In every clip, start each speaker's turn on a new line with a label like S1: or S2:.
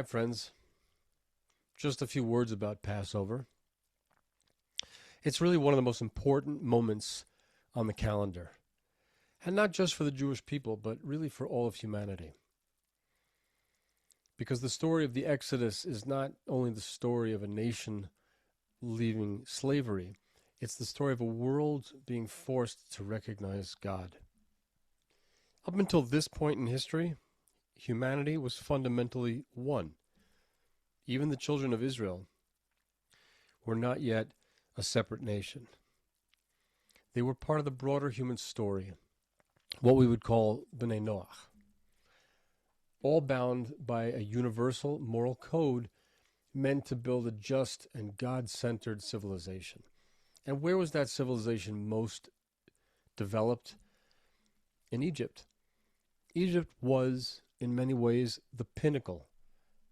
S1: Hi, friends. Just a few words about Passover. It's really one of the most important moments on the calendar, and not just for the Jewish people, but really for all of humanity. Because the story of the Exodus is not only the story of a nation leaving slavery, it's the story of a world being forced to recognize God. Up until this point in history, humanity was fundamentally one. Even the children of Israel were not yet a separate nation. They were part of the broader human story, what we would call B'nei Noach, all bound by a universal moral code meant to build a just and God-centered civilization. And where was that civilization most developed? In Egypt. Egypt was, in many ways, the pinnacle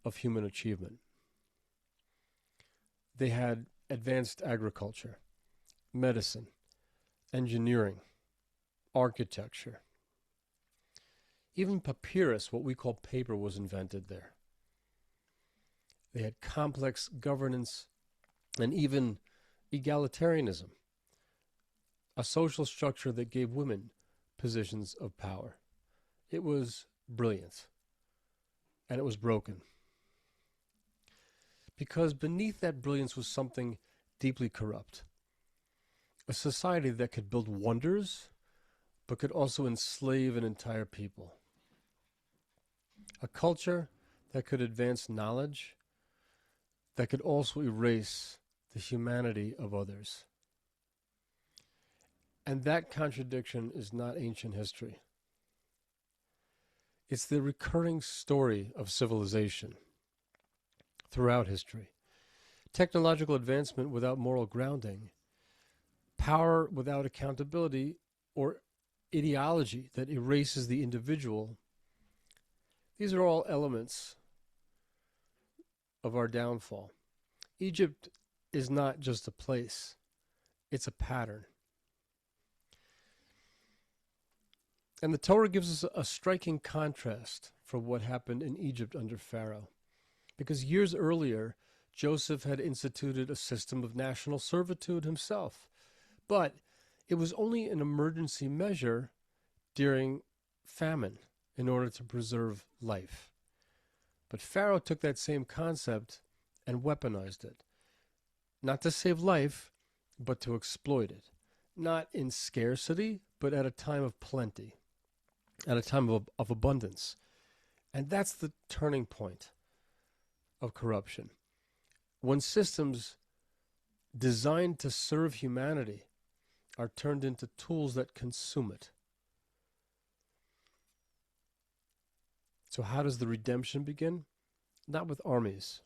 S1: of human achievement. They had advanced agriculture, medicine, engineering, architecture. Even papyrus, what we call paper, was invented there. They had complex governance and even egalitarianism, a social structure that gave women positions of power. It was brilliant, and it was broken. Because beneath that brilliance was something deeply corrupt. A society that could build wonders, but could also enslave an entire people. A culture that could advance knowledge, that could also erase the humanity of others. And that contradiction is not ancient history. It's the recurring story of civilization throughout history. Technological advancement without moral grounding, power without accountability, or ideology that erases the individual. These are all elements of our downfall. Egypt is not just a place, it's a pattern. And the Torah gives us a striking contrast for what happened in Egypt under Pharaoh. Because years earlier, Joseph had instituted a system of national servitude himself. But it was only an emergency measure during famine in order to preserve life. But Pharaoh took that same concept and weaponized it. Not to save life, but to exploit it. Not in scarcity, but at a time of plenty. At a time of abundance. And that's the turning point of corruption. When systems designed to serve humanity are turned into tools that consume it. So how does the redemption begin? Not with armies,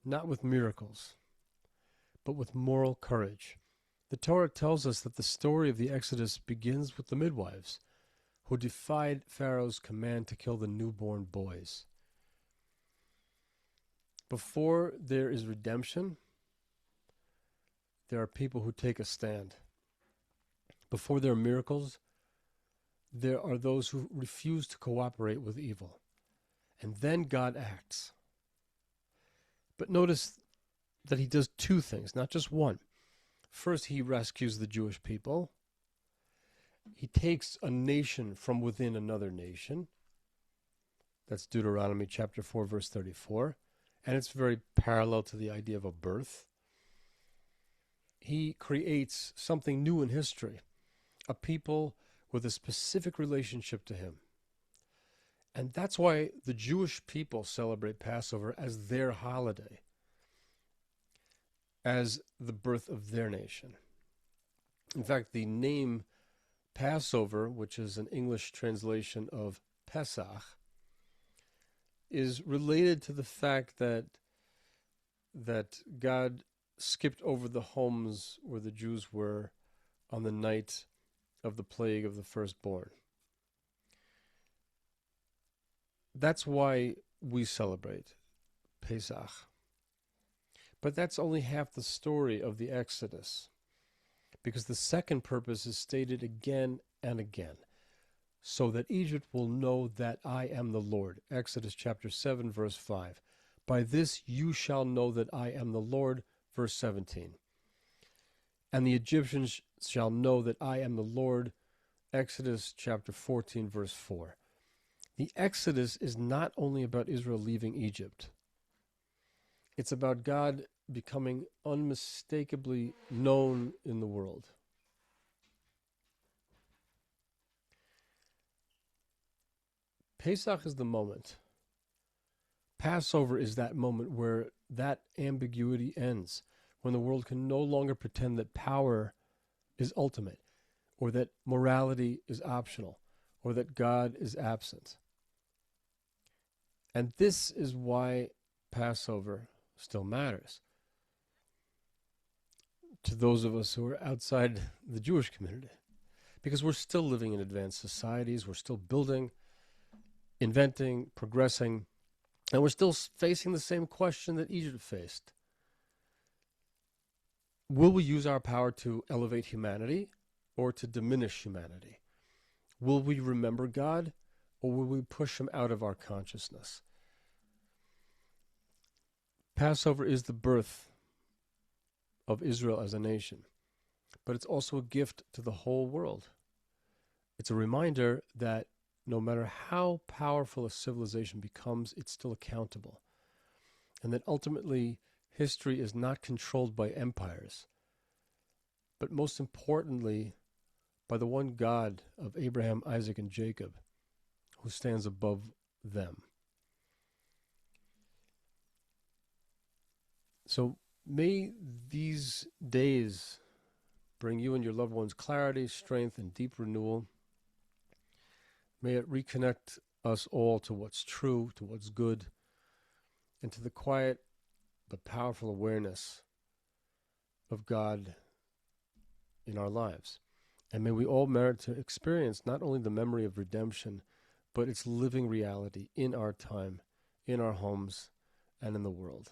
S1: not with miracles, but with moral courage. The Torah tells us that the story of the Exodus begins with the midwives who defied Pharaoh's command to kill the newborn boys. Before there is redemption, there are people who take a stand. Before there are miracles, there are those who refuse to cooperate with evil. And then God acts. But notice that he does two things, not just one. First, he rescues the Jewish people. He takes a nation from within another nation. That's Deuteronomy chapter 4, verse 34. And it's very parallel to the idea of a birth. He creates something new in history, a people with a specific relationship to him. And that's why the Jewish people celebrate Passover as their holiday, as the birth of their nation. In fact, the name Passover, which is an English translation of Pesach, is related to the fact that God skipped over the homes where the Jews were on the night of the plague of the firstborn. That's why we celebrate Pesach. But that's only half the story of the Exodus, because the second purpose is stated again and again. so that Egypt will know that I am the Lord. Exodus chapter 7, verse 5. By this you shall know that I am the Lord, verse 17. And the Egyptians shall know that I am the Lord, Exodus chapter 14, verse 4. The Exodus is not only about Israel leaving Egypt. It's about God becoming unmistakably known in the world. Pesach is the moment. Passover is that moment where that ambiguity ends, when the world can no longer pretend that power is ultimate, or that morality is optional, or that God is absent. And this is why Passover still matters to those of us who are outside the Jewish community, because we're still living in advanced societies, we're still building, inventing, progressing, and we're still facing the same question that Egypt faced. Will we use our power to elevate humanity or to diminish humanity? Will we remember God or will we push him out of our consciousness? Passover is the birth of Israel as a nation, but it's also a gift to the whole world. It's a reminder that no matter how powerful a civilization becomes, it's still accountable, and that ultimately history is not controlled by empires, but most importantly by the one God of Abraham, Isaac, and Jacob, who stands above them. So may these days bring you and your loved ones clarity, strength, and deep renewal. May it reconnect us all to what's true, to what's good, and to the quiet but powerful awareness of God in our lives. And may we all merit to experience not only the memory of redemption, but its living reality in our time, in our homes, and in the world.